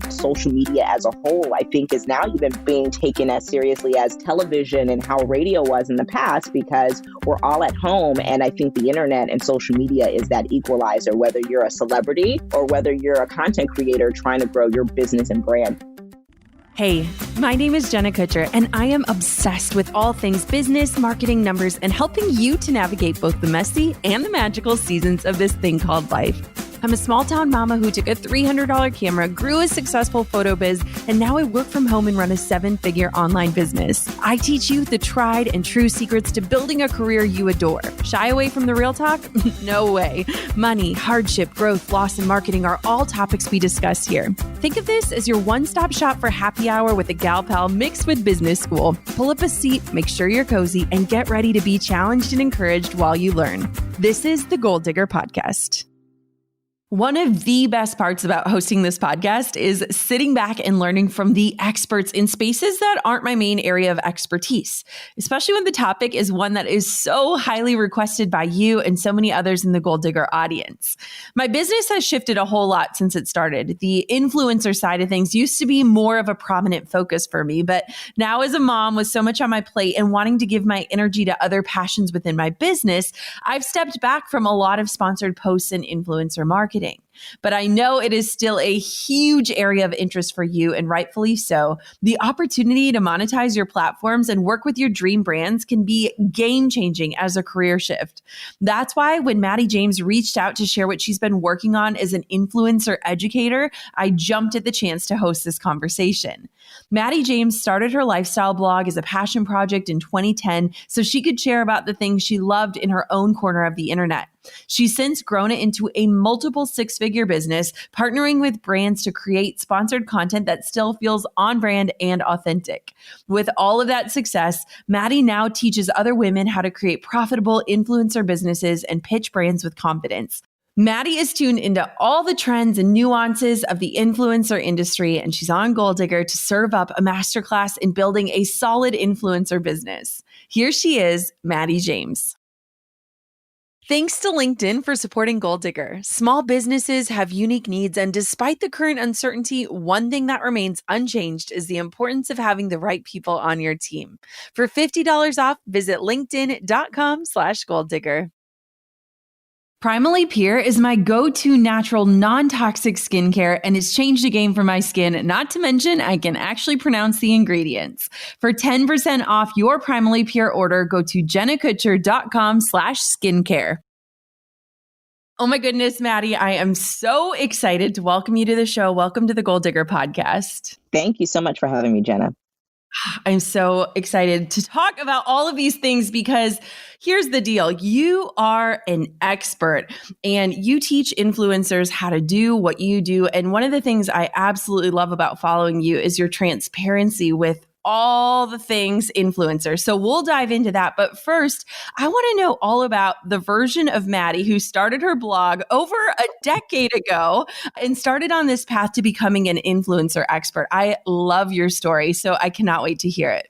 social media as a whole, I think, is now even being taken as seriously as television and how radio was in the past, because we're all at home. And I think the internet and social media is that equalizer, whether you're a celebrity or whether you're a content creator trying to grow your business and brand. Hey, my name is Jenna Kutcher, and I am obsessed with all things business, marketing, numbers, and helping you to navigate both the messy and the magical seasons of this thing called life. I'm a small town mama who took a $300 camera, grew a successful photo biz, and now I work from home and run a 7-figure online business. I teach you the tried and true secrets to building a career you adore. Shy away from the real talk? No way. Money, hardship, growth, loss, and marketing are all topics we discuss here. Think of this as your one-stop shop for happy hour with a gal pal mixed with business school. Pull up a seat, make sure you're cozy, and get ready to be challenged and encouraged while you learn. This is the Gold Digger Podcast. One of the best parts about hosting this podcast is sitting back and learning from the experts in spaces that aren't my main area of expertise, especially when the topic is one that is so highly requested by you and so many others in the Gold Digger audience. My business has shifted a whole lot since it started. The influencer side of things used to be more of a prominent focus for me, but now as a mom with so much on my plate and wanting to give my energy to other passions within my business, I've stepped back from a lot of sponsored posts and influencer marketing. But I know it is still a huge area of interest for you, and rightfully so. The opportunity to monetize your platforms and work with your dream brands can be game-changing as a career shift. That's why when Mattie James reached out to share what she's been working on as an influencer educator, I jumped at the chance to host this conversation. Mattie James started her lifestyle blog as a passion project in 2010 so she could share about the things she loved in her own corner of the internet. She's since grown it into a multiple 6-figure business, partnering with brands to create sponsored content that still feels on brand and authentic. With all of that success, Mattie now teaches other women how to create profitable influencer businesses and pitch brands with confidence. Mattie is tuned into all the trends and nuances of the influencer industry, and she's on Gold Digger to serve up a masterclass in building a solid influencer business. Here she is, Mattie James. Thanks to LinkedIn for supporting Gold Digger. Small businesses have unique needs, and despite the current uncertainty, one thing that remains unchanged is the importance of having the right people on your team. For $50 off, visit linkedin.com/golddigger. Primally Pure is my go-to natural, non-toxic skincare, and it's changed the game for my skin. Not to mention, I can actually pronounce the ingredients. For 10% off your Primally Pure order, go to jennakutcher.com/skincare. Oh my goodness, Mattie, I am so excited to welcome you to the show. Welcome to the Gold Digger Podcast. Thank you so much for having me, Jenna. I'm so excited to talk about all of these things because here's the deal. You are an expert and you teach influencers how to do what you do. And one of the things I absolutely love about following you is your transparency with all the things influencer. So we'll dive into that. But first, I want to know all about the version of Mattie who started her blog over a decade ago and started on this path to becoming an influencer expert. I love your story, so I cannot wait to hear it.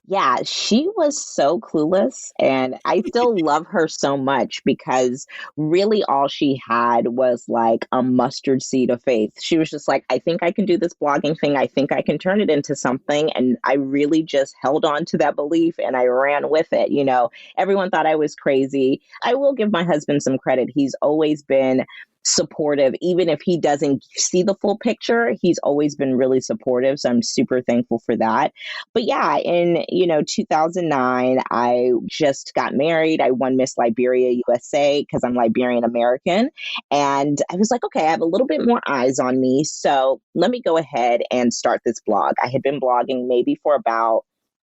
Yeah, she was so clueless, and I still love her so much because really all she had was like a mustard seed of faith. She was just like, I think I can do this blogging thing. I think I can turn it into something. And I really just held on to that belief and I ran with it. You know, everyone thought I was crazy. I will give my husband some credit. He's always been supportive. Even if he doesn't see the full picture, he's always been really supportive. So I'm super thankful for that. But yeah, in 2009, I just got married. I won Miss Liberia USA because I'm Liberian American. And I was like, okay, I have a little bit more eyes on me. So let me go ahead and start this blog. I had been blogging maybe for about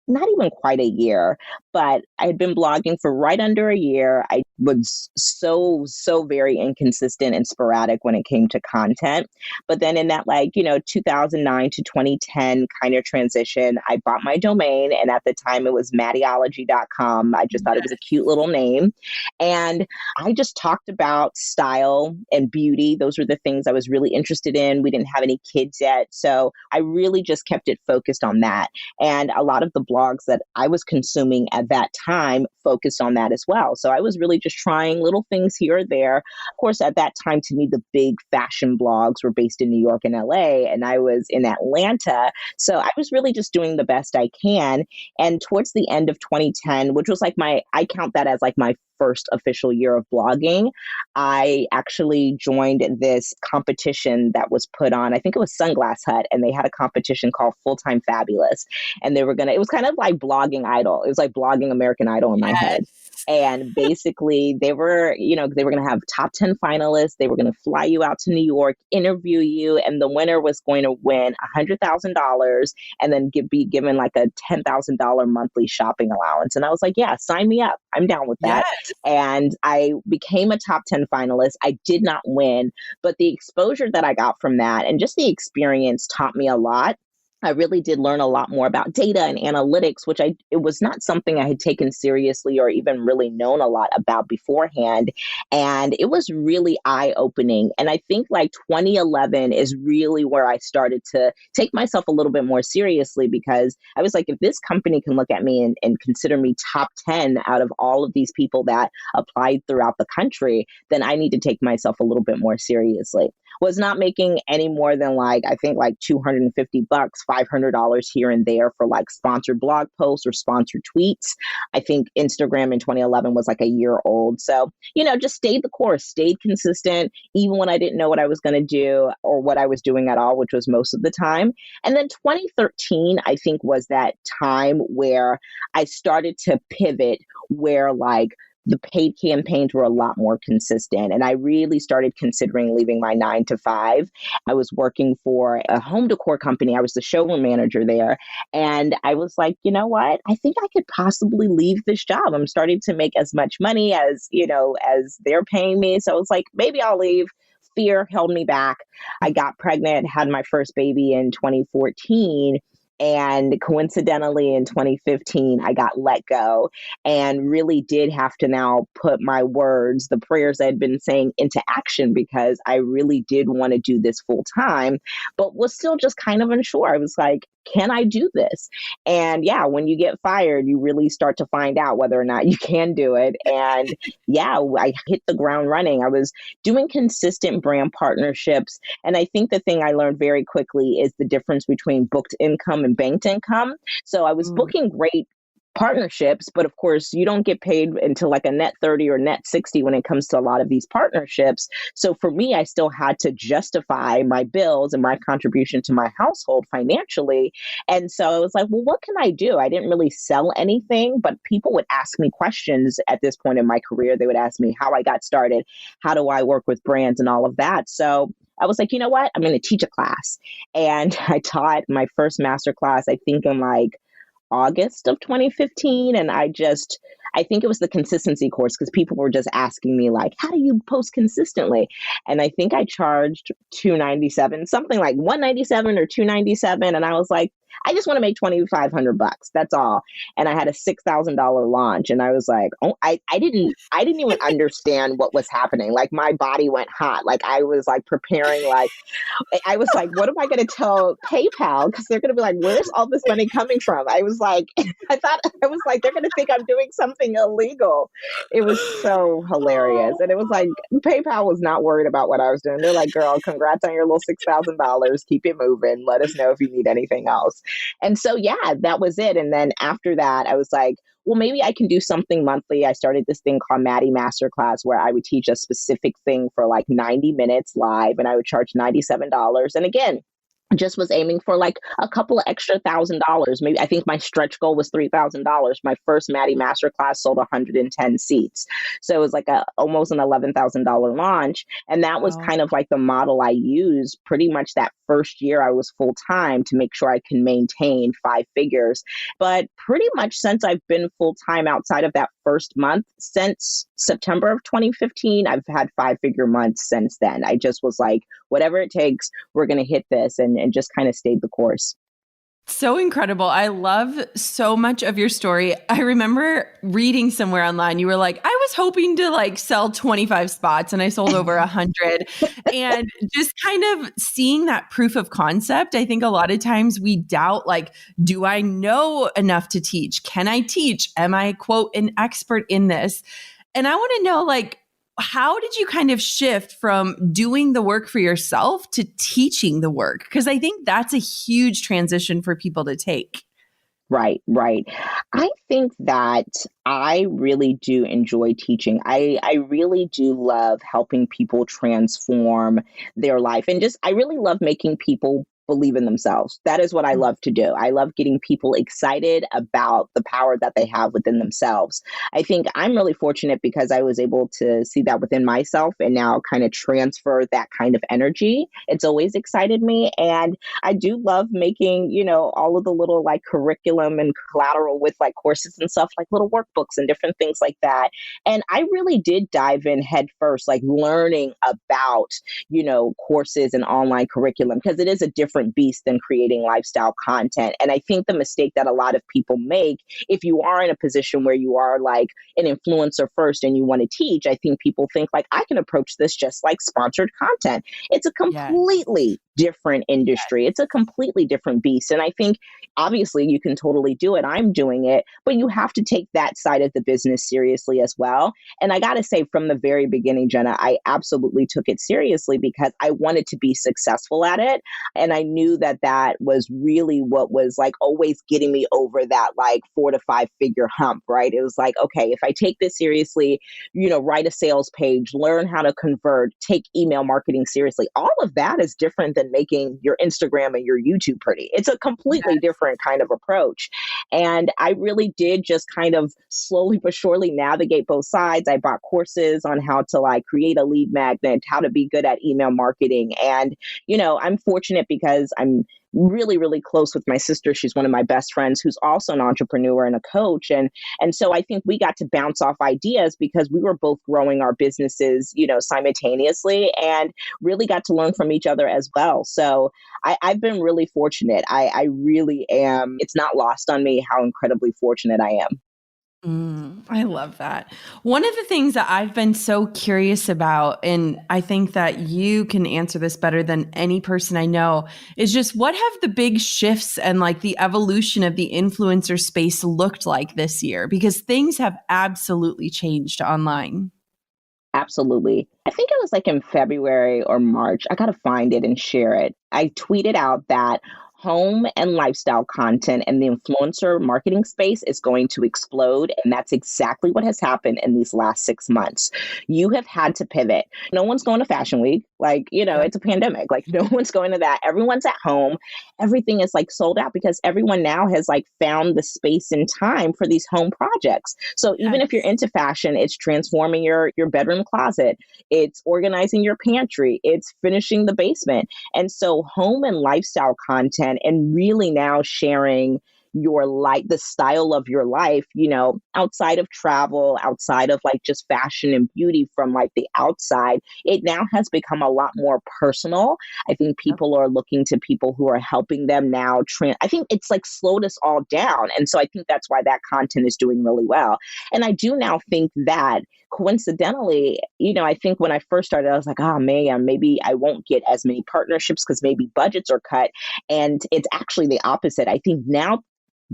not even quite a year, but I had been blogging for right under a year. I was so very inconsistent and sporadic when it came to content. But then in that 2009 to 2010 kind of transition, I bought my domain. And at the time it was mattieology.com. I just thought it was a cute little name. And I just talked about style and beauty. Those were the things I was really interested in. We didn't have any kids yet. So I really just kept it focused on that. And a lot of the blogs that I was consuming at that time focused on that as well. So I was really just trying little things here or there. Of course, at that time, to me, the big fashion blogs were based in New York and LA, and I was in Atlanta. So I was really just doing the best I can. And towards the end of 2010, which was like I count that as like my first official year of blogging, I actually joined this competition that was put on. I think it was Sunglass Hut, and they had a competition called Full Time Fabulous. And it was kind of like blogging Idol. It was like blogging American Idol in my head. And basically, they were going to have top 10 finalists. They were going to fly you out to New York, interview you, and the winner was going to win $100,000 and then be given like a $10,000 monthly shopping allowance. And I was like, yeah, sign me up. I'm down with that. Yes. And I became a top 10 finalist. I did not win, but the exposure that I got from that and just the experience taught me a lot. I really did learn a lot more about data and analytics, which it was not something I had taken seriously or even really known a lot about beforehand. And it was really eye-opening. And I think like 2011 is really where I started to take myself a little bit more seriously, because I was like, if this company can look at me and consider me top 10 out of all of these people that applied throughout the country, then I need to take myself a little bit more seriously. Was not making any more than like, I think like $250, $500 here and there for like sponsored blog posts or sponsored tweets. I think Instagram in 2011 was like a year old. So, just stayed the course, stayed consistent, even when I didn't know what I was going to do or what I was doing at all, which was most of the time. And then 2013, I think, was that time where I started to pivot, where like the paid campaigns were a lot more consistent. And I really started considering leaving my 9 to 5. I was working for a home decor company. I was the showroom manager there. And I was like, you know what? I think I could possibly leave this job. I'm starting to make as much money as they're paying me. So I was like, maybe I'll leave. Fear held me back. I got pregnant, had my first baby in 2014. And coincidentally, in 2015, I got let go and really did have to now put my words, the prayers I'd been saying, into action, because I really did want to do this full time, but was still just kind of unsure. I was like, can I do this? And yeah, when you get fired, you really start to find out whether or not you can do it. And yeah, I hit the ground running. I was doing consistent brand partnerships. And I think the thing I learned very quickly is the difference between booked income and banked income. So I was booking great partnerships, but of course you don't get paid until like a net 30 or net 60 when it comes to a lot of these partnerships. So for me, I still had to justify my bills and my contribution to my household financially. And so I was like, well, what can I do? I didn't really sell anything, but people would ask me questions at this point in my career. They would ask me how I got started, how do I work with brands and all of that. So I was like, you know what? I'm going to teach a class. And I taught my first master class, I think in like August of 2015. And I think it was the consistency course, because people were just asking me like, how do you post consistently? And I think I charged $297, something like $197 or $297. And I was like, I just want to make $2,500. That's all. And I had a $6,000 launch. And I was like, oh, I didn't even understand what was happening. Like my body went hot. Like I was like preparing, like, I was like, what am I going to tell PayPal? Because they're going to be like, where's all this money coming from? I was like, they're going to think I'm doing something illegal. It was so hilarious. And it was like, PayPal was not worried about what I was doing. They're like, girl, congrats on your little $6,000. Keep it moving. Let us know if you need anything else. And so, yeah, that was it. And then after that, I was like, well, maybe I can do something monthly. I started this thing called Mattie Masterclass, where I would teach a specific thing for like 90 minutes live, and I would charge $97. And again, just was aiming for like a couple of extra $1,000. Maybe I think my stretch goal was $3,000. My first Mattie Masterclass sold 110 seats. So it was like almost an $11,000 launch. And that was kind of like the model I used pretty much that first year I was full time to make sure I can maintain 5 figures. But pretty much since I've been full time outside of that first month, since September of 2015, I've had 5-figure months since then. I just was like, whatever it takes, we're going to hit this, and just kind of stayed the course. So incredible. I love so much of your story. I remember reading somewhere online, you were like, I was hoping to like sell 25 spots and I sold over 100. And just kind of seeing that proof of concept, I think a lot of times we doubt, like, do I know enough to teach? Can I teach? Am I, quote, an expert in this? And I want to know, like, how did you kind of shift from doing the work for yourself to teaching the work? Because I think that's a huge transition for people to take. Right, right. I think that I really do enjoy teaching. I really do love helping people transform their life. And just, I really love making people believe in themselves. That is what I love to do. I love getting people excited about the power that they have within themselves. I think I'm really fortunate because I was able to see that within myself and now kind of transfer that kind of energy. It's always excited me. And I do love making, all of the little like curriculum and collateral with like courses and stuff, like little workbooks and different things like that. And I really did dive in head first, like learning about, courses and online curriculum, because it is a different beast than creating lifestyle content. And I think the mistake that a lot of people make, if you are in a position where you are like an influencer first and you want to teach, I think people think like, I can approach this just like sponsored content. It's a Yes. completely different industry. It's a completely different beast. And I think obviously you can totally do it. I'm doing it, but you have to take that side of the business seriously as well. And I got to say, from the very beginning, Jenna, I absolutely took it seriously because I wanted to be successful at it. And I knew that that was really what was like always getting me over that like 4 to 5 figure hump, right? It was like, okay, if I take this seriously, write a sales page, learn how to convert, take email marketing seriously, all of that is different than making your Instagram and your YouTube pretty. It's a completely different kind of approach. And I really did just kind of slowly but surely navigate both sides. I bought courses on how to like create a lead magnet, how to be good at email marketing. And, I'm fortunate because I'm really, really close with my sister. She's one of my best friends who's also an entrepreneur and a coach. And so I think we got to bounce off ideas because we were both growing our businesses, simultaneously, and really got to learn from each other as well. So I've been really fortunate. I really am. It's not lost on me how incredibly fortunate I am. I love that. One of the things that I've been so curious about, and I think that you can answer this better than any person I know, is just what have the big shifts and like the evolution of the influencer space looked like this year? Because things have absolutely changed online. Absolutely. I think it was like in February or March. I got to find it and share it. I tweeted out that home and lifestyle content and the influencer marketing space is going to explode. And that's exactly what has happened in these last 6 months. You have had to pivot. No one's going to Fashion Week. Like, Yep. it's a pandemic. Like, no one's going to that. Everyone's at home. Everything is like sold out because everyone now has like found the space and time for these home projects. So even if you're Yes. into fashion, it's transforming your bedroom closet, it's organizing your pantry, it's finishing the basement. And so home and lifestyle content and really now sharing your life, the style of your life, outside of travel, outside of like just fashion and beauty from like the outside, it now has become a lot more personal. I think Yep. people are looking to people who are helping them now. I think it's like slowed us all down. And so I think that's why that content is doing really well. And I do now think that coincidentally, I think when I first started, I was like, oh man, maybe I won't get as many partnerships because maybe budgets are cut. And it's actually the opposite. I think now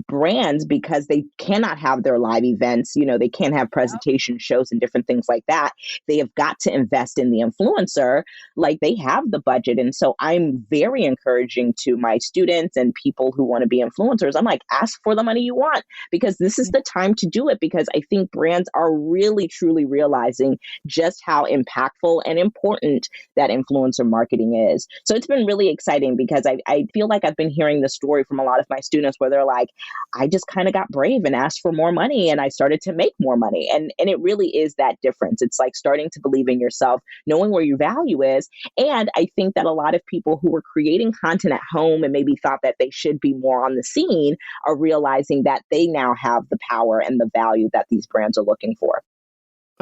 brands, because they cannot have their live events, they can't have presentation shows and different things like that. They have got to invest in the influencer, like they have the budget. And so I'm very encouraging to my students and people who want to be influencers. I'm like, ask for the money you want because this is the time to do it, because I think brands are really truly realizing just how impactful and important that influencer marketing is. So it's been really exciting because I feel like I've been hearing the story from a lot of my students where they're like, I just kind of got brave and asked for more money and I started to make more money. And it really is that difference. It's like starting to believe in yourself, knowing where your value is. And I think that a lot of people who were creating content at home and maybe thought that they should be more on the scene are realizing that they now have the power and the value that these brands are looking for.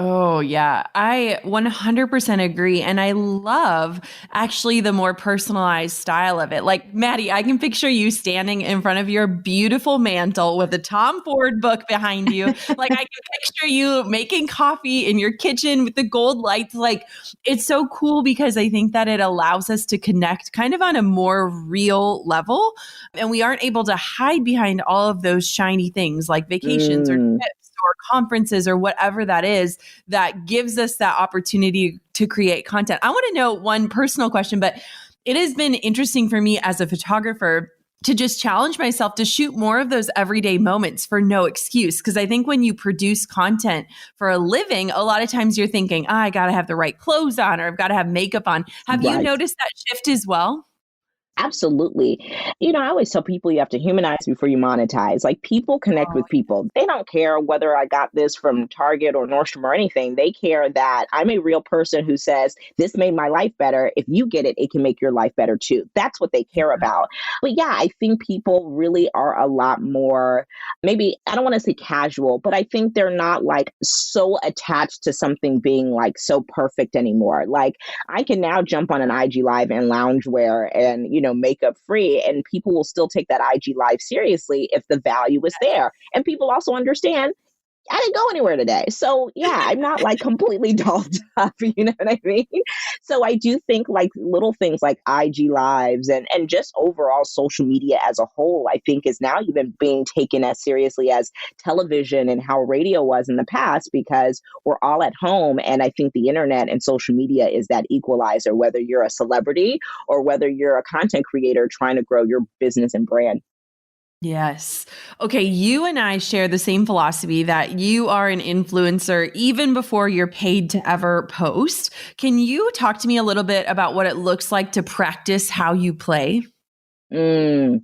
Oh, yeah. I 100% agree. And I love actually the more personalized style of it. Like, Mattie, I can picture you standing in front of your beautiful mantle with a Tom Ford book behind you. Like, I can picture you making coffee in your kitchen with the gold lights. Like, it's so cool because I think that it allows us to connect kind of on a more real level. And we aren't able to hide behind all of those shiny things like vacations or Mm, trips or conferences or whatever that is that gives us that opportunity to create content. I want to know one personal question, but it has been interesting for me as a photographer to just challenge myself to shoot more of those everyday moments for no excuse. Because I think when you produce content for a living, a lot of times you're thinking, oh, I got to have the right clothes on or I've got to have makeup on. Have you right. noticed that shift as well? Absolutely. I always tell people you have to humanize before you monetize. Like people connect Oh, with people. They don't care whether I got this from Target or Nordstrom or anything. They care that I'm a real person who says, this made my life better. If you get it, it can make your life better too. That's what they care about. But yeah, I think people really are a lot more, maybe, I don't want to say casual, but I think they're not like so attached to something being like so perfect anymore. Like I can now jump on an IG live in loungewear and, makeup free, and people will still take that IG live seriously if the value is there. And people also understand I didn't go anywhere today. So yeah, I'm not like completely dolled up, you know what I mean? So I do think like little things like IG lives and just overall social media as a whole, I think is now even being taken as seriously as television and how radio was in the past because we're all at home. And I think the internet and social media is that equalizer, whether you're a celebrity or whether you're a content creator trying to grow your business and brand. Yes. Okay. You and I share the same philosophy that you are an influencer even before you're paid to ever post. Can you talk to me a little bit about what it looks like to practice how you play? Mm.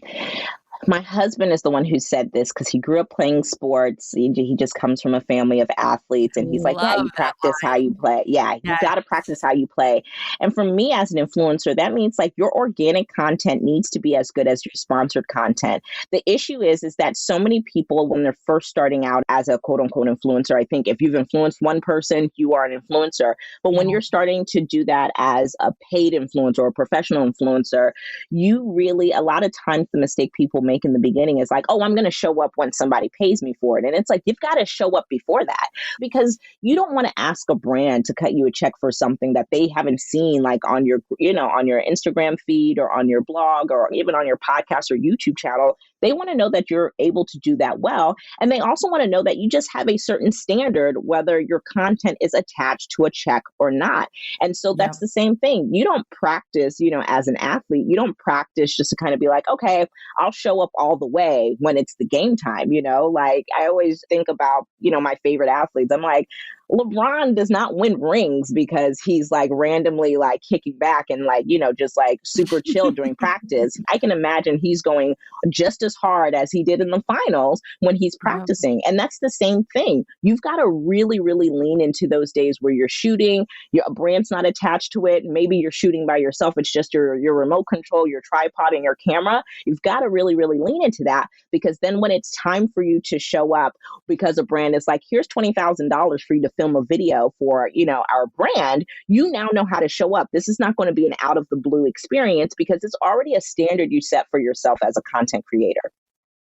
My husband is the one who said this because he grew up playing sports. He just comes from a family of athletes. And he's like, yeah, Love you that practice how you line. play. Yeah, you got to practice how you play. And for me as an influencer, that means like your organic content needs to be as good as your sponsored content. The issue is that so many people, when they're first starting out as a quote unquote influencer, I think if you've influenced one person, you are an influencer. But when Yeah. you're starting to do that as a paid influencer or a professional influencer, you really, a lot of times the mistake people make in the beginning is like, oh, I'm going to show up when somebody pays me for it. And it's like, you've got to show up before that because you don't want to ask a brand to cut you a check for something that they haven't seen like on your, on your Instagram feed or on your blog or even on your podcast or YouTube channel. They want to know that you're able to do that well. And they also want to know that you just have a certain standard, whether your content is attached to a check or not. And so Yeah. that's the same thing. You don't practice, as an athlete, you don't practice just to kind of be like, okay, I'll show up all the way when it's the game time, Like I always think about, my favorite athletes. I'm like, LeBron does not win rings because he's like randomly like kicking back and like, just like super chill during practice. I can imagine he's going just as hard as he did in the finals when he's Yeah. practicing. And that's the same thing. You've got to really, really lean into those days where you're shooting, your brand's not attached to it. Maybe you're shooting by yourself. It's just your remote control, your tripod, and your camera. You've got to really, really lean into that because then when it's time for you to show up, because a brand is like, here's $20,000 for you to film a video for, our brand, you now know how to show up. This is not going to be an out of the blue experience because it's already a standard you set for yourself as a content creator.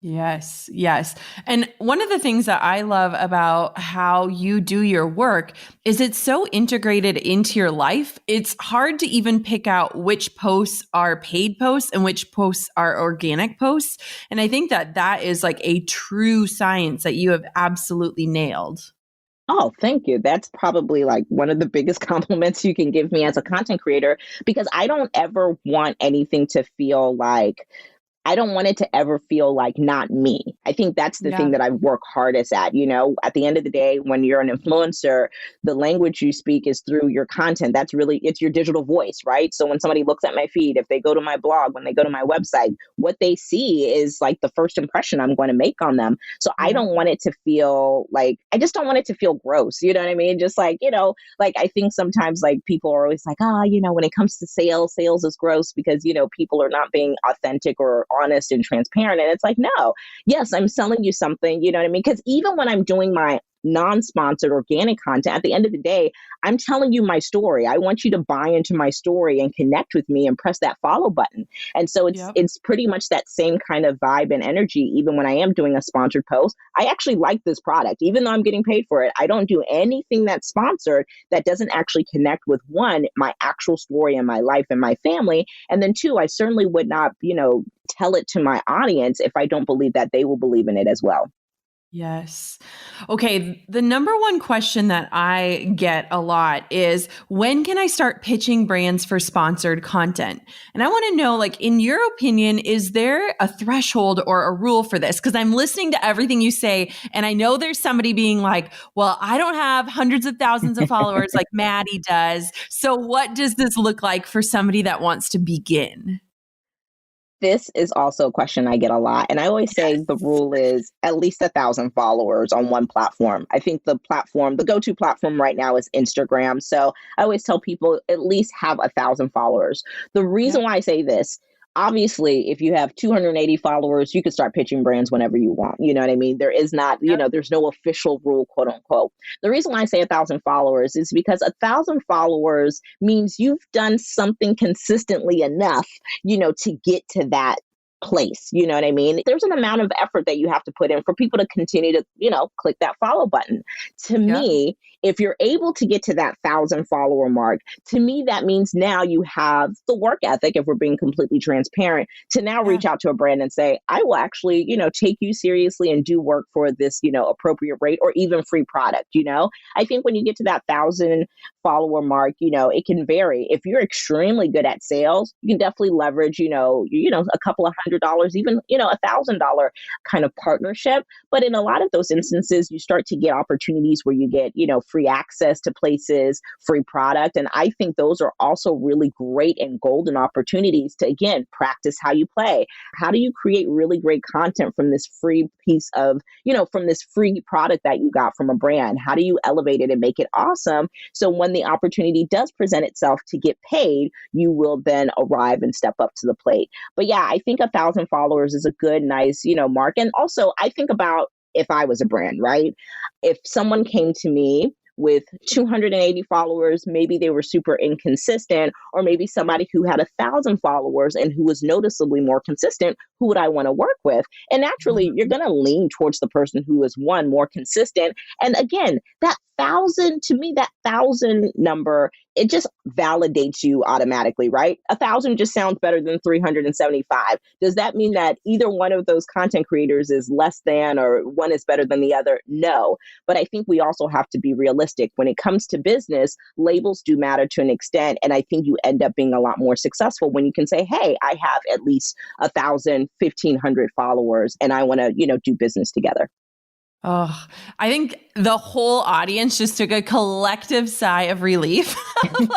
Yes, yes. And one of the things that I love about how you do your work is it's so integrated into your life. It's hard to even pick out which posts are paid posts and which posts are organic posts. And I think that that is like a true science that you have absolutely nailed. Oh, thank you. That's probably like one of the biggest compliments you can give me as a content creator because I don't ever want anything to feel like I don't want it to ever feel like not me. I think that's the Yeah. thing that I work hardest at. At the end of the day, when you're an influencer, the language you speak is through your content. It's your digital voice, right? So when somebody looks at my feed, if they go to my blog, when they go to my website, what they see is like the first impression I'm going to make on them. So I Yeah. don't want it to feel like, I just don't want it to feel gross. You know what I mean? Just like, like I think sometimes like people are always like, when it comes to sales is gross because, people are not being authentic or honest and transparent. And it's like, no, yes, I'm selling you something, you know what I mean? Because even when I'm doing my non-sponsored organic content, at the end of the day, I'm telling you my story. I want you to buy into my story and connect with me and press that follow button. And so Yep. it's pretty much that same kind of vibe and energy. Even when I am doing a sponsored post, I actually like this product, even though I'm getting paid for it. I don't do anything that's sponsored that doesn't actually connect with, one, my actual story and my life and my family, and then two, I certainly would not, tell it to my audience if I don't believe that they will believe in it as well. Yes. Okay. The number one question that I get a lot is, when can I start pitching brands for sponsored content? And I want to know, like, in your opinion, is there a threshold or a rule for this? Because I'm listening to everything you say, and I know there's somebody being like, well, I don't have hundreds of thousands of followers like Mattie does. So what does this look like for somebody that wants to begin? This is also a question I get a lot. And I always say the rule is at least 1,000 followers on one platform. I think the go-to platform right now is Instagram. So I always tell people at least have 1,000 followers. The reason Yep. why I say this, obviously, if you have 280 followers, you can start pitching brands whenever you want. You know what I mean? There is not, Yep. there's no official rule, quote unquote. The reason why I say 1,000 followers is because 1,000 followers means you've done something consistently enough, to get to that place. You know what I mean? There's an amount of effort that you have to put in for people to continue to, click that follow button. To Yep. me, if you're able to get to that 1,000 follower mark, to me, that means now you have the work ethic, if we're being completely transparent, to now Yeah. reach out to a brand and say, I will actually, take you seriously and do work for this, appropriate rate or even free product. I think when you get to that 1,000 follower mark, it can vary. If you're extremely good at sales, you can definitely leverage, a couple of $100, even, $1,000 kind of partnership. But in a lot of those instances, you start to get opportunities where you get, free access to places, free product. And I think those are also really great and golden opportunities to, again, practice how you play. How do you create really great content from this free piece of, from this free product that you got from a brand? How do you elevate it and make it awesome? So when the opportunity does present itself to get paid, you will then arrive and step up to the plate. But yeah, I think 1,000 followers is a good, nice, mark. And also I think about, if I was a brand, right? If someone came to me with 280 followers, maybe they were super inconsistent, or maybe somebody who had 1,000 followers and who was noticeably more consistent, who would I want to work with? And naturally, you're going to lean towards the person who is, one, more consistent. And again, that 1,000, to me, that 1,000 number, it just validates you automatically, right? 1,000 just sounds better than 375. Does that mean that either one of those content creators is less than, or one is better than the other? No. But I think we also have to be realistic. When it comes to business, labels do matter to an extent. And I think you end up being a lot more successful when you can say, hey, I have at least 1,000, 1,500 followers, and I want to, do business together. Oh, I think the whole audience just took a collective sigh of relief.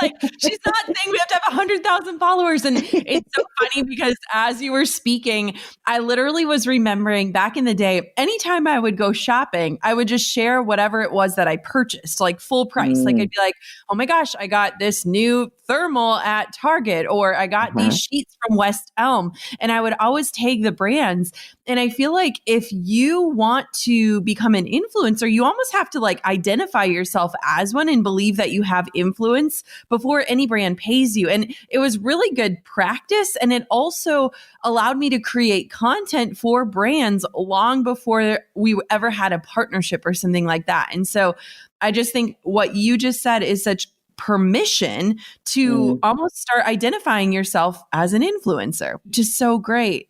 Like, she's not saying we have to have 100,000 followers. And it's so funny because as you were speaking, I literally was remembering back in the day, anytime I would go shopping, I would just share whatever it was that I purchased, like full price. Like, I'd be like, oh my gosh, I got this new thermal at Target, or I got these sheets from West Elm. And I would always tag the brands. And I feel like if you want to become an influencer, you almost have to like identify yourself as one and believe that you have influence before any brand pays you. And it was really good practice. And it also allowed me to create content for brands long before we ever had a partnership or something like that. And so I just think what you just said is such permission to almost start identifying yourself as an influencer, which is so great.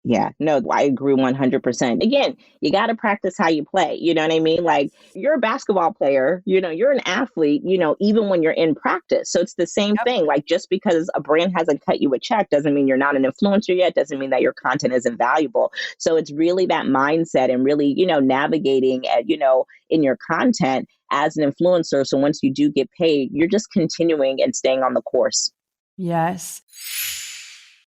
Yeah, no, I agree 100%. Again, you got to practice how you play. You know what I mean? Like, you're a basketball player, you're an athlete, even when you're in practice. So it's the same Yep. thing. Like, just because a brand hasn't cut you a check doesn't mean you're not an influencer yet, doesn't mean that your content isn't valuable. So it's really that mindset and really, navigating at, in your content as an influencer. So once you do get paid, you're just continuing and staying on the course. Yes.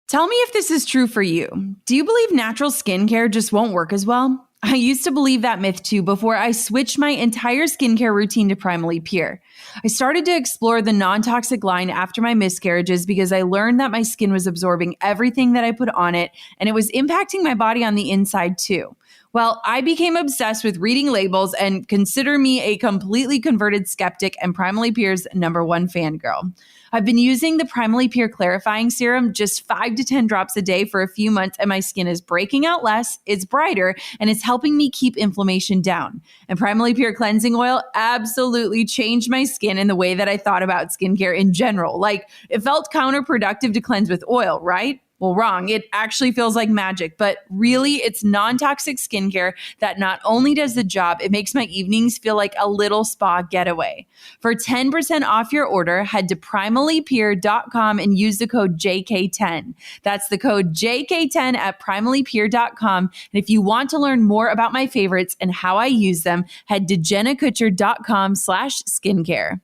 Tell me if this is true for you. Do you believe natural skincare just won't work as well? I used to believe that myth too before I switched my entire skincare routine to Primally Pure. I started to explore the non-toxic line after my miscarriages because I learned that my skin was absorbing everything that I put on it, and it was impacting my body on the inside too. Well, I became obsessed with reading labels and consider me a completely converted skeptic and Primally Pure's #1 fangirl. I've been using the Primally Pure Clarifying Serum just 5 to 10 drops a day for a few months, and my skin is breaking out less, it's brighter, and it's helping me keep inflammation down. And Primally Pure Cleansing Oil absolutely changed my skin and the way that I thought about skincare in general. Like, it felt counterproductive to cleanse with oil, right? Well, wrong. It actually feels like magic, but really it's non-toxic skincare that not only does the job, it makes my evenings feel like a little spa getaway. For 10% off your order, head to primallypure.com and use the code JK10. That's the code JK10 at primallypure.com. And if you want to learn more about my favorites and how I use them, head to jennakutcher.com/skincare.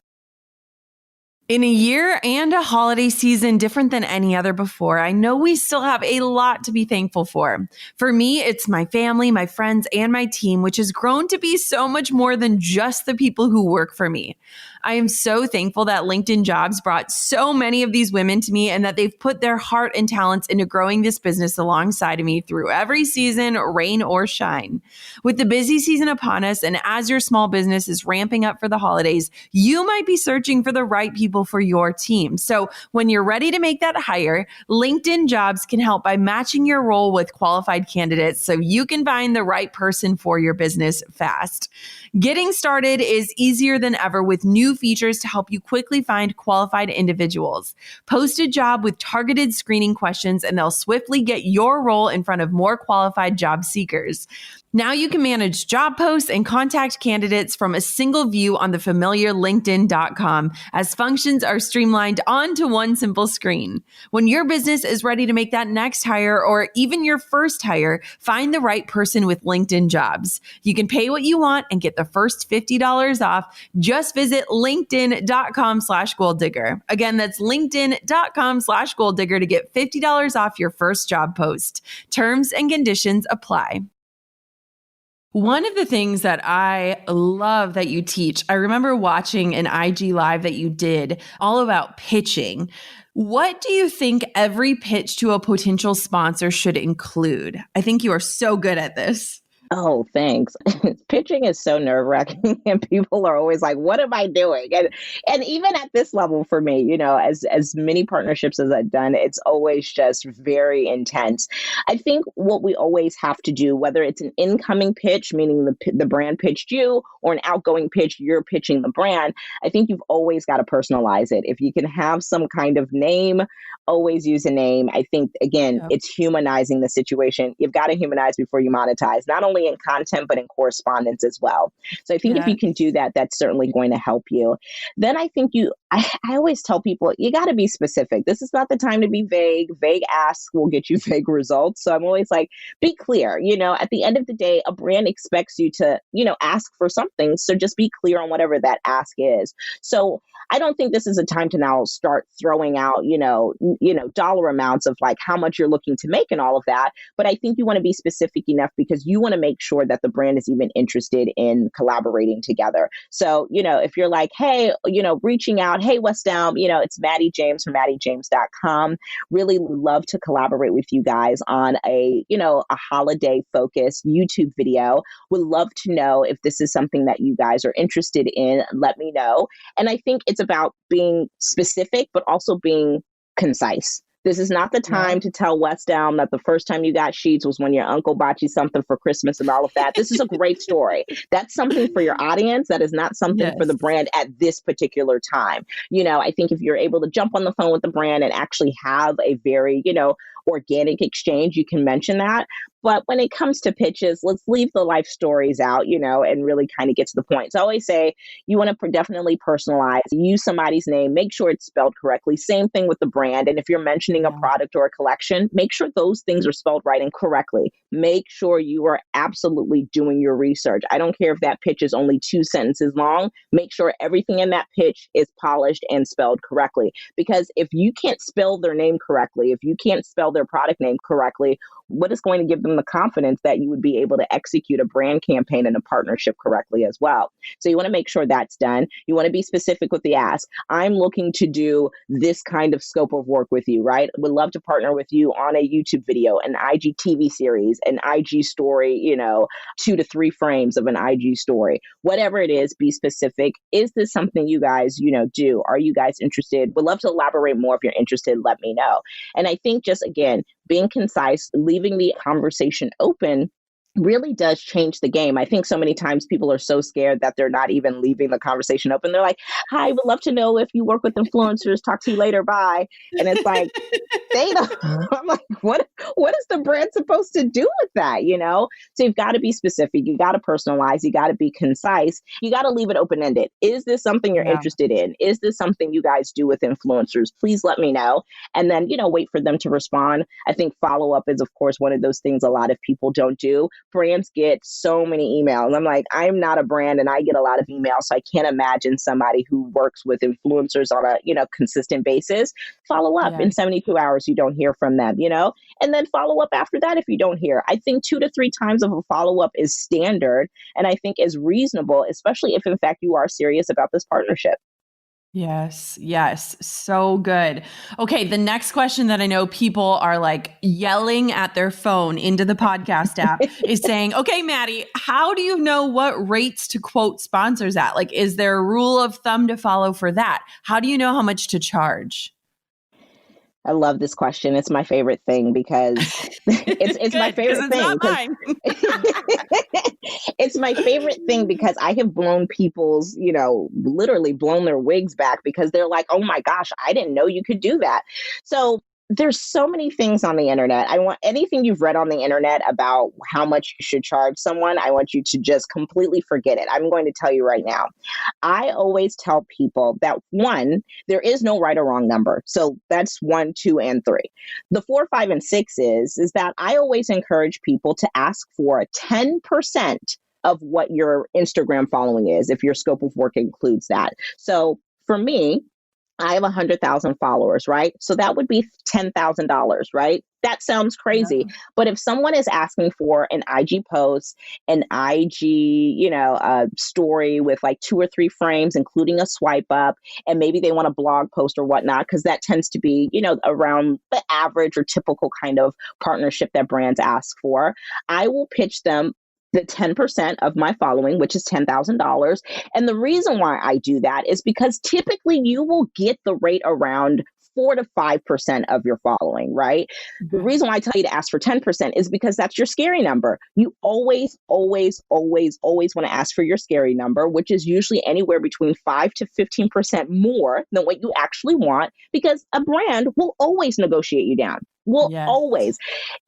In a year and a holiday season different than any other before, I know we still have a lot to be thankful for. For me, it's my family, my friends, and my team, which has grown to be so much more than just the people who work for me. I am so thankful that LinkedIn Jobs brought so many of these women to me and that they've put their heart and talents into growing this business alongside of me through every season, rain or shine. With the busy season upon us, and as your small business is ramping up for the holidays, you might be searching for the right people for your team. So when you're ready to make that hire, LinkedIn Jobs can help by matching your role with qualified candidates so you can find the right person for your business fast. Getting started is easier than ever with new features to help you quickly find qualified individuals. Post a job with targeted screening questions and they'll swiftly get your role in front of more qualified job seekers. Now you can manage job posts and contact candidates from a single view on the familiar LinkedIn.com as functions are streamlined onto one simple screen. When your business is ready to make that next hire or even your first hire, find the right person with LinkedIn Jobs. You can pay what you want and get the first $50 off. Just visit linkedin.com/goaldigger. Again, that's linkedin.com/goaldigger to get $50 off your first job post. Terms and conditions apply. One of the things that I love that you teach, I remember watching an IG live that you did all about pitching. What do you think every pitch to a potential sponsor should include? I think you are so good at this. Oh, thanks. Pitching is so nerve-wracking and people are always like, what am I doing? And even at this level for me, as many partnerships as I've done, it's always just very intense. I think what we always have to do, whether it's an incoming pitch, meaning the brand pitched you, or an outgoing pitch, you're pitching the brand, I think you've always got to personalize it. If you can have some kind of name, always use a name. I think, again, It's humanizing the situation. You've got to humanize before you monetize, not only in content, but in correspondence as well. So I think if you can do that, that's certainly going to help you. Then I think I always tell people, you got to be specific. This is not the time to be vague. Vague asks will get you vague results. So I'm always like, be clear. At the end of the day, a brand expects you to, ask for something. So just be clear on whatever that ask is. So I don't think this is a time to now start throwing out, dollar amounts of like how much you're looking to make and all of that. But I think you want to be specific enough because you want to make sure that the brand is even interested in collaborating together. So, if you're like, hey, reaching out, hey, West Elm, it's Mattie James from MattieJames.com. Really love to collaborate with you guys on a holiday focused YouTube video. Would love to know if this is something that you guys are interested in. Let me know. And I think it's about being specific, but also being concise. This is not the time to tell West Elm that the first time you got sheets was when your uncle bought you something for Christmas and all of that. This is a great story. That's something for your audience. That is not something for the brand at this particular time. I think if you're able to jump on the phone with the brand and actually have a very, organic exchange, you can mention that. But when it comes to pitches, let's leave the life stories out, and really kind of get to the point. So I always say you want to definitely personalize, use somebody's name, make sure it's spelled correctly. Same thing with the brand. And if you're mentioning a product or a collection, make sure those things are spelled right and correctly. make sure you are absolutely doing your research. I don't care if that pitch is only 2 sentences long. Make sure everything in that pitch is polished and spelled correctly. Because if you can't spell their name correctly, if you can't spell their product name correctly, what is going to give them the confidence that you would be able to execute a brand campaign and a partnership correctly as well? So you want to make sure that's done. You want to be specific with the ask. I'm looking to do this kind of scope of work with you, right? Would love to partner with you on a YouTube video, an IGTV series, an IG story, 2 to 3 frames of an IG story. Whatever it is, be specific. Is this something you guys, do? Are you guys interested? Would love to elaborate more. If you're interested, let me know. And I think just, again, being concise, leaving the conversation open really does change the game. I think so many times people are so scared that they're not even leaving the conversation open. They're like, hi, would love to know if you work with influencers. Talk to you later. Bye. And it's like, they don't. I'm like, what is the brand supposed to do with that? So you've got to be specific. You got to personalize. You got to be concise. You got to leave it open-ended. Is this something you're interested in? Is this something you guys do with influencers? Please let me know. And then, wait for them to respond. I think follow-up is, of course, one of those things a lot of people don't do. Brands get so many emails. I'm like, I'm not a brand and I get a lot of emails. So I can't imagine somebody who works with influencers on a, consistent basis. Follow up in 72 hours. You don't hear from them, and then follow up after that if you don't hear. I think 2 to 3 times of a follow up is standard, and I think is reasonable, especially if in fact you are serious about this partnership. Yes. So good. Okay. The next question that I know people are like yelling at their phone into the podcast app is saying, okay, Mattie, how do you know what rates to quote sponsors at? Like, is there a rule of thumb to follow for that? How do you know how much to charge? I love this question. It's my favorite thing because it's my favorite thing. It's my favorite thing because I have blown people's, literally blown their wigs back because they're like, oh my gosh, I didn't know you could do that. So there's so many things on the internet. I want anything you've read on the internet about how much you should charge someone, I want you to just completely forget it. I'm going to tell you right now. I always tell people that 1, there is no right or wrong number. So that's 1, 2, and 3. The 4, 5, and 6 is that I always encourage people to ask for 10% of what your Instagram following is, if your scope of work includes that. So for me, I have 100,000 followers, right? So that would be $10,000, right? That sounds crazy. Yeah. But if someone is asking for an IG post, an IG, story with like 2 or 3 frames, including a swipe up, and maybe they want a blog post or whatnot, because that tends to be, around the average or typical kind of partnership that brands ask for, I will pitch them the 10% of my following, which is $10,000. And the reason why I do that is because typically you will get the rate around 4 to 5% of your following, right? Mm-hmm. The reason why I tell you to ask for 10% is because that's your scary number. You always want to ask for your scary number, which is usually anywhere between 5 to 15% more than what you actually want, because a brand will always negotiate you down. Always.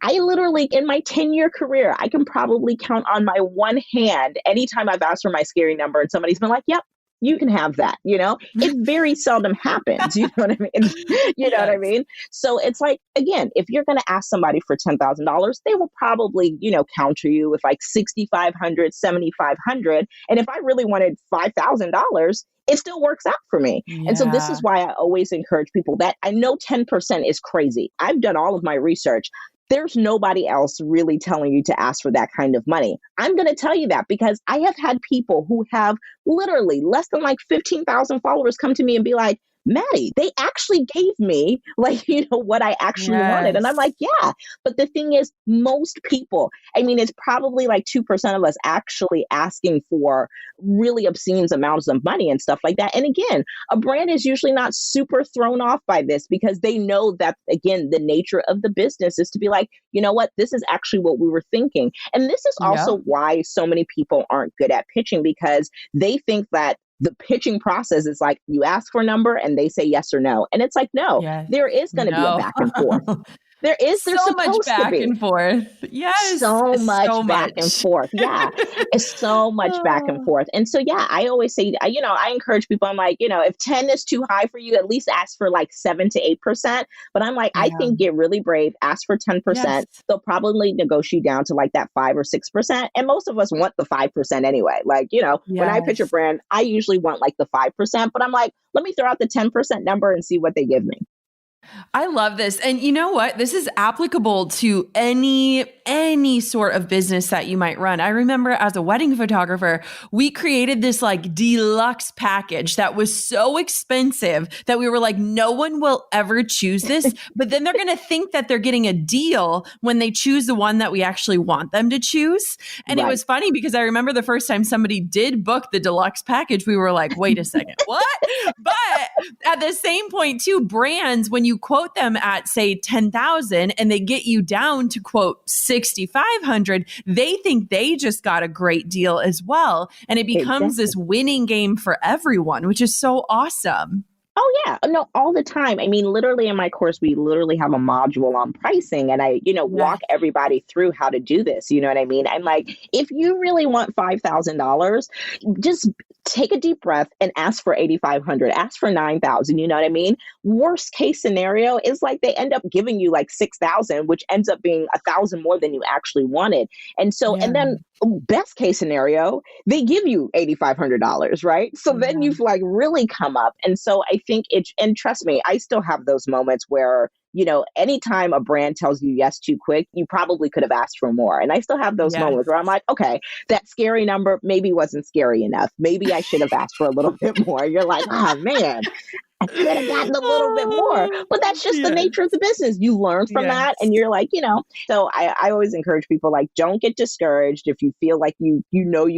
I literally, in my 10-year career, I can probably count on my one hand anytime I've asked for my scary number and somebody's been like, yep, you can have that. It very seldom happens. You know what I mean? What I mean? So it's like, again, if you're going to ask somebody for $10,000, they will probably, counter you with like $6,500, $7,500. And if I really wanted $5,000, it still works out for me. Yeah. And so this is why I always encourage people that I know 10% is crazy. I've done all of my research. There's nobody else really telling you to ask for that kind of money. I'm going to tell you that because I have had people who have literally less than like 15,000 followers come to me and be like, Mattie, they actually gave me what I actually wanted. And I'm like, yeah. But the thing is, most people, it's probably like 2% of us actually asking for really obscene amounts of money and stuff like that. And again, a brand is usually not super thrown off by this because they know that, again, the nature of the business is to be like, you know what, this is actually what we were thinking. And this is also why so many people aren't good at pitching, because they think that the pitching process is like you ask for a number and they say yes or no. And it's like, no, there is going to be a back and forth. there's So much supposed to back be and forth. Yes, so much so back and much. forth. Yeah, it's so much back and Oh, forth. And so, yeah, I always say, I encourage people, I'm like, if 10 is too high for you, at least ask for like 7 to 8%. But I'm like, I yeah. think get really brave, ask for Yes. 10%. They'll probably negotiate down to like that 5 or 6%. And most of us want the 5% anyway. Like, when I pitch a Yes. brand, I usually want like the 5%, but I'm like, let me throw out the 10% number and see what they give me. I love this. And you know what? This is applicable to any sort of business that you might run. I remember as a wedding photographer, we created this like deluxe package that was so expensive that we were like, no one will ever choose this, but then they're going to think that they're getting a deal when they choose the one that we actually want them to choose. And it Right. was funny because I remember the first time somebody did book the deluxe package, we were like, wait a second, what? But at the same point too, brands, when you quote them at say 10,000 and they get you down to quote 6,500, they think they just got a great deal as well. And it becomes Exactly. this winning game for everyone, which is so awesome. Oh yeah, no, all the time. I mean, literally in my course, we literally have a module on pricing, and I, Yeah. walk everybody through how to do this. You know what I mean? I'm like, if you really want $5,000, just take a deep breath and ask for 8,500, ask for 9,000. You know what I mean? Worst case scenario is like they end up giving you like 6,000, which ends up being 1,000 more than you actually wanted. And so, Yeah. and then best case scenario, they give you $8,500, right? So then Yeah. you've like really come up. And so I think and trust me, I still have those moments where, anytime a brand tells you yes too quick, you probably could have asked for more. And I still have those Yes. moments where I'm like, okay, that scary number maybe wasn't scary enough. Maybe I should have asked for a little bit more. You're like, oh man, I could have gotten a little bit more, Oh, but that's just the yes. nature of the business. You learn from that Yes. and you're like, so I always encourage people like, don't get discouraged if you feel like you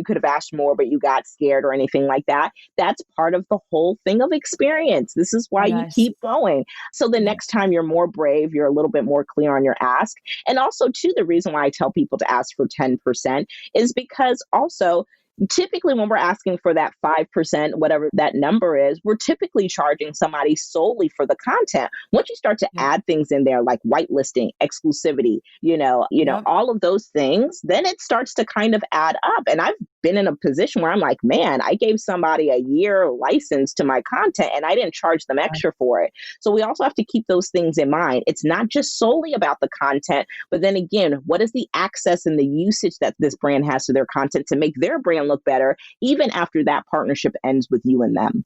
could have asked more, but you got scared or anything like that. That's part of the whole thing of experience. This is why you Yes. keep going. So the Yes. next time you're more brave, you're a little bit more clear on your ask. And also too, the reason why I tell people to ask for 10% is because also typically when we're asking for that 5%, whatever that number is, we're typically charging somebody solely for the content. Once you start to Yep. add things in there like whitelisting, exclusivity, Yep. all of those things, then it starts to kind of add up. And I've been in a position where I'm like, man, I gave somebody a year license to my content and I didn't charge them extra for it. So we also have to keep those things in mind. It's not just solely about the content, but then again, what is the access and the usage that this brand has to their content to make their brand look better, even after that partnership ends with you and them?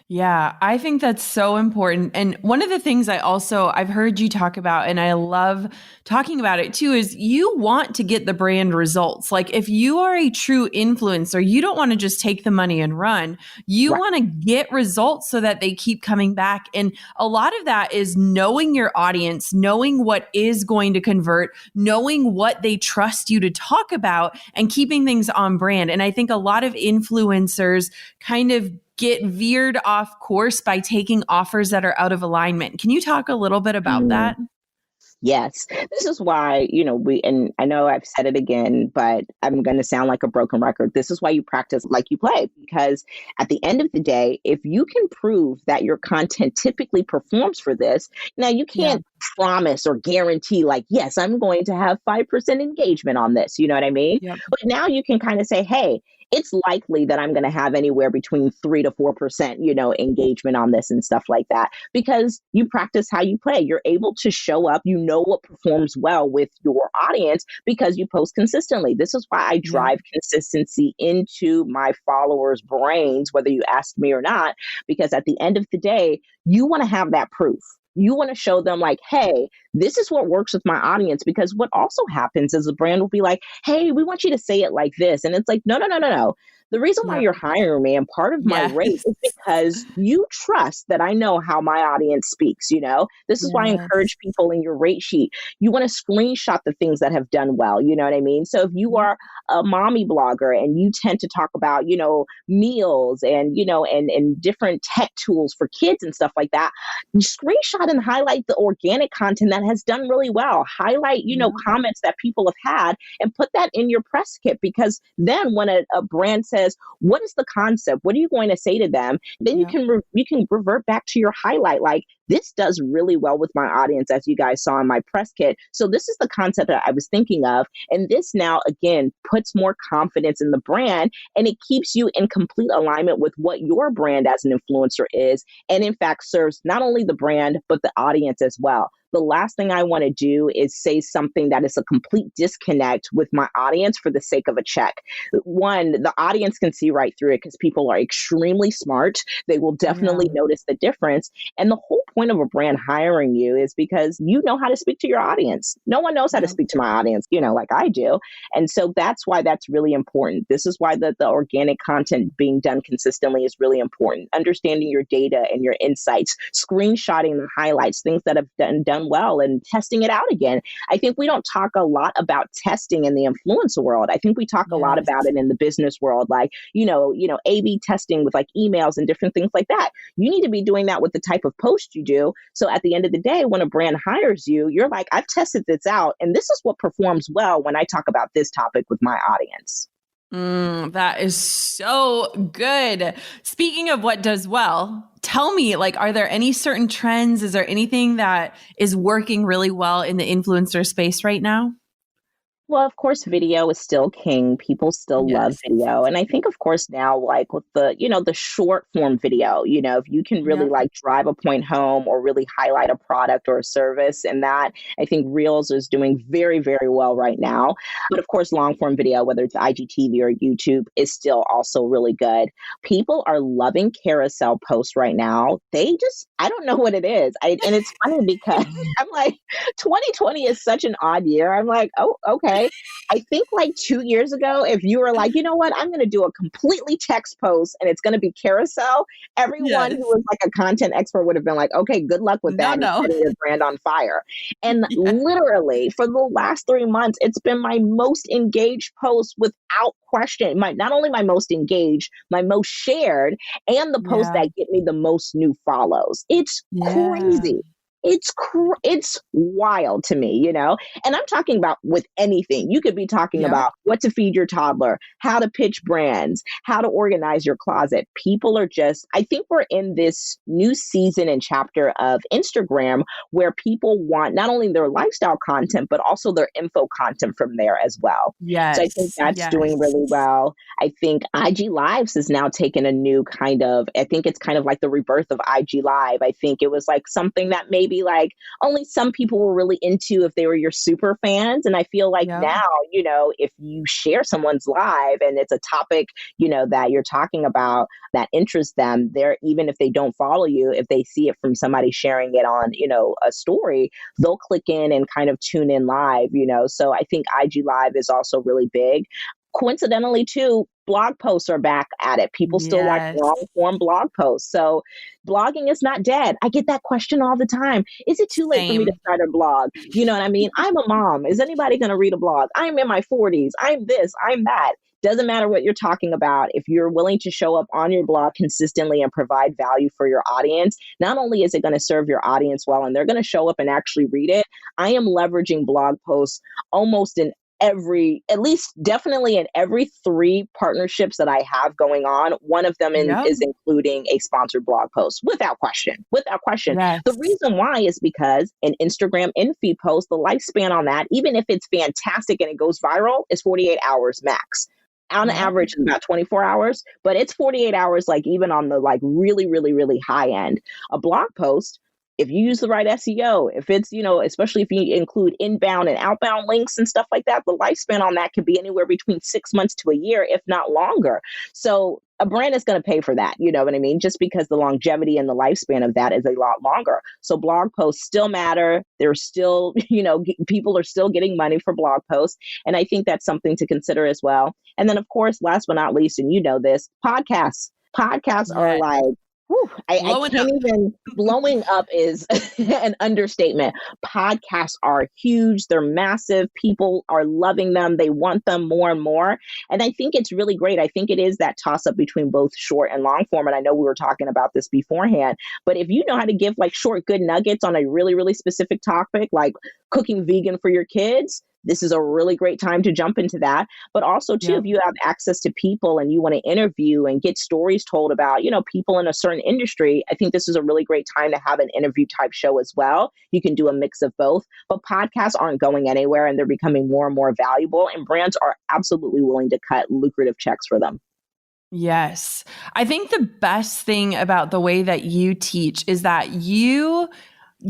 Yeah, I think that's so important. And one of the things I've heard you talk about, and I love talking about it too, is you want to get the brand results. Like if you are a true influencer, you don't want to just take the money and run. You Right. want to get results so that they keep coming back. And a lot of that is knowing your audience, knowing what is going to convert, knowing what they trust you to talk about, and keeping things on brand. And I think a lot of influencers kind of get veered off course by taking offers that are out of alignment. Can you talk a little bit about Mm. that? Yes. This is why, and I know I've said it again, but I'm going to sound like a broken record. This is why you practice like you play, because at the end of the day, if you can prove that your content typically performs for this, now you Yeah. can't promise or guarantee, like, yes, I'm going to have 5% engagement on this. You know what I mean? Yep. But now you can kind of say, hey, it's likely that I'm going to have anywhere between 3 to 4%, engagement on this and stuff like that, because you practice how you play. You're able to show up. You know what performs well with your audience because you post consistently. This is why I Yep. drive consistency into my followers' brains, whether you ask me or not, because at the end of the day, you want to have that proof. You want to show them like, hey, this is what works with my audience. Because what also happens is the brand will be like, hey, we want you to say it like this. And it's like, no, no, no, no, no. The reason why Yep. you're hiring me and part of my rate Yes. is because you trust that I know how my audience speaks. This is why I Yes. encourage people in your rate sheet. You want to screenshot the things that have done well. You know what I mean? So if you Yep. are a mommy blogger and you tend to talk about, meals and, and different tech tools for kids and stuff like that, screenshot and highlight the organic content that has done really well. Highlight, Yep. comments that people have had and put that in your press kit, because then when a brand says, what is the concept? What are you going to say to them? Then Yep. you can revert back to your highlight. Like, this does really well with my audience, as you guys saw in my press kit. So this is the concept that I was thinking of. And this now, again, puts more confidence in the brand, and it keeps you in complete alignment with what your brand as an influencer is. And in fact, serves not only the brand, but the audience as well. The last thing I want to do is say something that is a complete disconnect with my audience for the sake of a check. One, the audience can see right through it because people are extremely smart. They will Yeah. definitely notice the difference. And the whole point of a brand hiring you is because you know how to speak to your audience. No one knows how to Yeah. speak to my audience, like I do. And so that's why that's really important. This is why the organic content being done consistently is really important. Understanding your data and your insights, screenshotting the highlights, things that have done well, and testing it out again. I think we don't talk a lot about testing in the influencer world. I think we talk a lot Yes. about it in the business world, like, A/B testing with like emails and different things like that. You need to be doing that with the type of post you do. So at the end of the day, when a brand hires you, you're like, I've tested this out, and this is what performs well when I talk about this topic with my audience. That is so good. Speaking of what does well, tell me, like, are there any certain trends? Is there anything that is working really well in the influencer space right now? Well, of course, video is still king. People still love Yes. video. And I think, of course, now, like with the short form video, if you can really Yep. like drive a point home or really highlight a product or a service, and that, I think Reels is doing very, very well right now. But of course, long form video, whether it's IGTV or YouTube, is still also really good. People are loving carousel posts right now. I don't know what it is. And it's funny because I'm like, 2020 is such an odd year. I'm like, oh, okay. I think like 2 years ago, if you were like, you know what, I'm going to do a completely text post and it's going to be carousel, everyone who Yes. was like a content expert would have been like, okay, good luck with No, that and no. setting your brand on fire. And Yeah. literally for the last 3 months, it's been my most engaged post without question. Not only my most engaged, my most shared, and the post Yeah. that get me the most new follows. It's Yeah. crazy. It's wild to me. And I'm talking about with anything. You could be talking Yeah. about what to feed your toddler, how to pitch brands, how to organize your closet. People are I think we're in this new season and chapter of Instagram where people want not only their lifestyle content, but also their info content from there as well. So I think Yes. that's doing Yes. really well. I think IG Lives has now taken a new I think it's kind of like the rebirth of IG Live. I think it was like something that maybe like only some people were really into if they were your super fans. And I feel like Yep. now, if you share someone's live and it's a topic, that you're talking about that interests them, even if they don't follow you, if they see it from somebody sharing it on, a story, they'll click in and kind of tune in live. So I think IG Live is also really big. Coincidentally, too, blog posts are back at it. People still like Yes. long form blog posts. So blogging is not dead. I get that question all the time. Is it too late for me to Same. start a blog? You know what I mean? I'm a mom. Is anybody going to read a blog? I'm in my 40s. I'm this, I'm that. Doesn't matter what you're talking about. If you're willing to show up on your blog consistently and provide value for your audience, not only is it going to serve your audience well and they're going to show up and actually read it, I am leveraging blog posts almost in at least definitely in every 3 partnerships that I have going on. One of them Yep. is including a sponsored blog post without question. Without question. The Yes. reason why is because an Instagram in-feed post, the lifespan on that, even if it's fantastic and it goes viral, is 48 hours max. On Yep. average, it's about 24 hours, but it's 48 hours, like even on the like really, really, really high end. A blog post, if you use the right SEO, if it's, especially if you include inbound and outbound links and stuff like that, the lifespan on that could be anywhere between 6 months to a year, if not longer. So a brand is going to pay for that. You know what I mean? Just because the longevity and the lifespan of that is a lot longer. So blog posts still matter. They're still, people are still getting money for blog posts. And I think that's something to consider as well. And then, of course, last but not least, and this, podcasts. Podcasts are Yes. like, whew, I Blowing can't up. even, blowing up is an understatement. Podcasts are huge. They're massive. People are loving them. They want them more and more. And I think it's really great. I think it is that toss up between both short and long form. And I know we were talking about this beforehand, but if you know how to give like short, good nuggets on a really, really specific topic, like cooking vegan for your kids, this is a really great time to jump into that. But also, too, Yeah. if you have access to people and you want to interview and get stories told about, people in a certain industry, I think this is a really great time to have an interview type show as well. You can do a mix of both, but podcasts aren't going anywhere and they're becoming more and more valuable, and brands are absolutely willing to cut lucrative checks for them. Yes. I think the best thing about the way that you teach is that you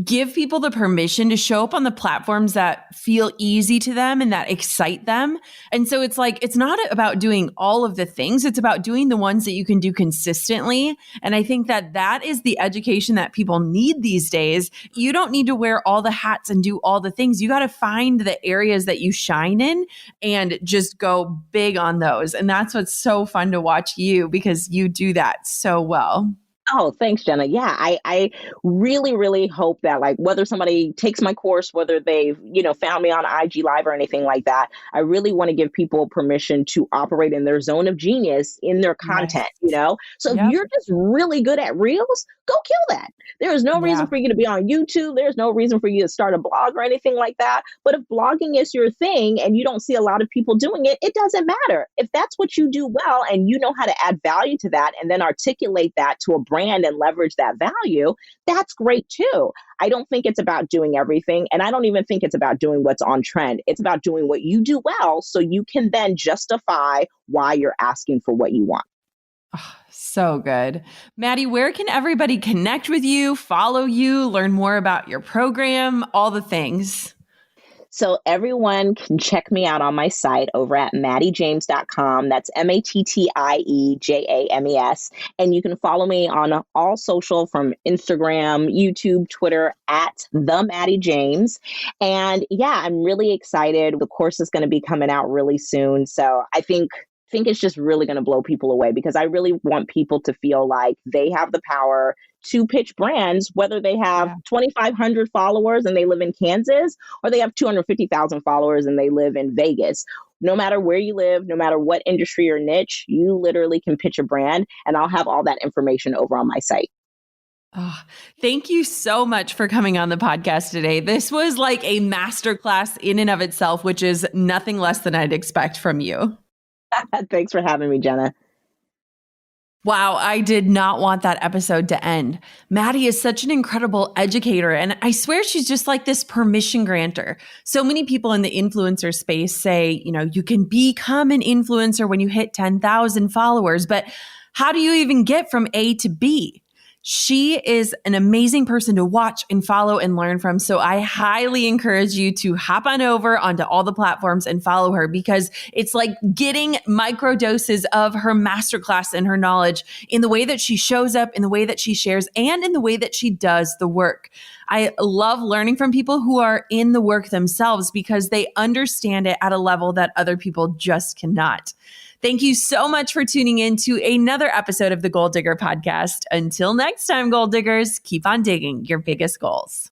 give people the permission to show up on the platforms that feel easy to them and that excite them. And so it's like, it's not about doing all of the things. It's about doing the ones that you can do consistently. And I think that that is the education that people need these days. You don't need to wear all the hats and do all the things. You got to find the areas that you shine in and just go big on those. And that's what's so fun to watch you, because you do that so well. Oh, thanks, Jenna. Yeah, I really, really hope that, like, whether somebody takes my course, whether they've, found me on IG Live or anything like that, I really want to give people permission to operate in their zone of genius in their content, Yes. So if Yep. you're just really good at reels, go kill that. There is no reason Yeah. for you to be on YouTube. There's no reason for you to start a blog or anything like that. But if blogging is your thing and you don't see a lot of people doing it, it doesn't matter. If that's what you do well and you know how to add value to that and then articulate that to a brand and leverage that value, that's great too. I don't think it's about doing everything. And I don't even think it's about doing what's on trend. It's about doing what you do well so you can then justify why you're asking for what you want. Oh, so good. Mattie, where can everybody connect with you, follow you, learn more about your program, all the things? So everyone can check me out on my site over at mattiejames.com. That's MattieJames. And you can follow me on all social, from Instagram, YouTube, Twitter, at the Mattie James. And yeah, I'm really excited. The course is going to be coming out really soon. So I think it's just really going to blow people away, because I really want people to feel like they have the power to pitch brands, whether they have 2,500 followers and they live in Kansas, or they have 250,000 followers and they live in Vegas. No matter where you live, no matter what industry or niche, you literally can pitch a brand, and I'll have all that information over on my site. Oh, thank you so much for coming on the podcast today. This was like a masterclass in and of itself, which is nothing less than I'd expect from you. Thanks for having me, Jenna. Wow, I did not want that episode to end. Mattie is such an incredible educator, and I swear she's just like this permission granter. So many people in the influencer space say, you can become an influencer when you hit 10,000 followers, but how do you even get from A to B? She is an amazing person to watch and follow and learn from. So I highly encourage you to hop on over onto all the platforms and follow her, because it's like getting micro doses of her masterclass and her knowledge in the way that she shows up, in the way that she shares, and in the way that she does the work. I love learning from people who are in the work themselves, because they understand it at a level that other people just cannot. Thank you so much for tuning in to another episode of the Goal Digger Podcast. Until next time, Goal Diggers, keep on digging your biggest goals.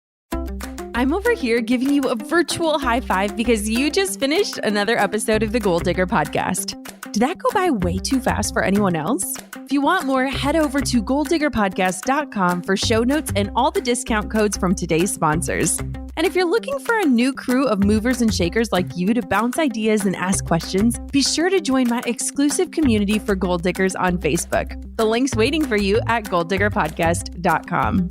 I'm over here giving you a virtual high five because you just finished another episode of the Goal Digger Podcast. Did that go by way too fast for anyone else? If you want more, head over to goaldiggerpodcast.com for show notes and all the discount codes from today's sponsors. And if you're looking for a new crew of movers and shakers like you to bounce ideas and ask questions, be sure to join my exclusive community for Goal Diggers on Facebook. The link's waiting for you at goaldiggerpodcast.com.